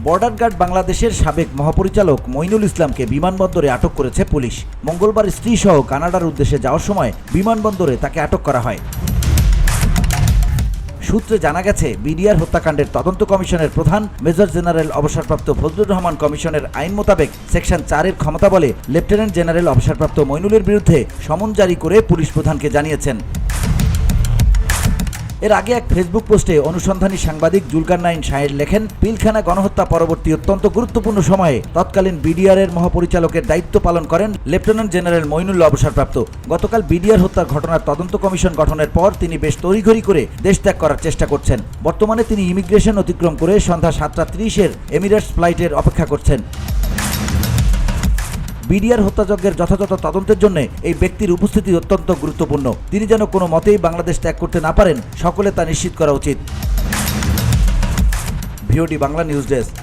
Border guard বাংলাদেশের সাবেক মহাপরিচালক মইনুল ইসলামকে বিমানবন্দরে আটক করেছে পুলিশ। মঙ্গলবার স্ত্রীসহ কানাডার উদ্দেশ্যে যাওয়ার সময় বিমানবন্দরে তাকে আটক করা হয়। সূত্রে জানা গেছে, বিডিআর হত্যাকাণ্ডের তদন্ত কমিশনের প্রধান মেজর জেনারেল অবসরপ্রাপ্ত ফজলুর রহমান কমিশনের আইন মোতাবেক সেকশন 4-এর ক্ষমতা বলে লেফটেন্যান্ট জেনারেল অবসরপ্রাপ্ত মইনুলের বিরুদ্ধে সমন জারি করে পুলিশ প্রধানকে জানিয়েছেন। এর আগে এক ফেসবুক পোস্টে অনুসন্ধানী সাংবাদিক জুলকারনাইন শাহের লেখেন, পিলখানা গণহত্যা পরবর্তী অত্যন্ত গুরুত্বপূর্ণ সময়ে তৎকালীন বিডিআর-এর মহাপরিচালকের দায়িত্ব পালন করেন লেফটেন্যান্ট জেনারেল মইনুল অবসরপ্রাপ্ত। গতকাল বিডিআর হত্যার ঘটনার তদন্ত কমিশন গঠনের পর তিনি বেশ তড়িঘড়ি করে দেশ ত্যাগ করার চেষ্টা করছেন। বর্তমানে তিনি ইমিগ্রেশন অতিক্রম করে সন্ধ্যা 7:30-এর এমিরেটস ফ্লাইটের অপেক্ষা করছেন। বিডিআর হত্যাযজ্ঞের যথাযথ তদন্তের জন্য এই ব্যক্তির উপস্থিতি অত্যন্ত গুরুত্বপূর্ণ। তিনি যেন কোনো মতেই বাংলাদেশ ত্যাগ করতে না পারেন, সকলে তা নিশ্চিত করা উচিত। VOD Bangla news desk.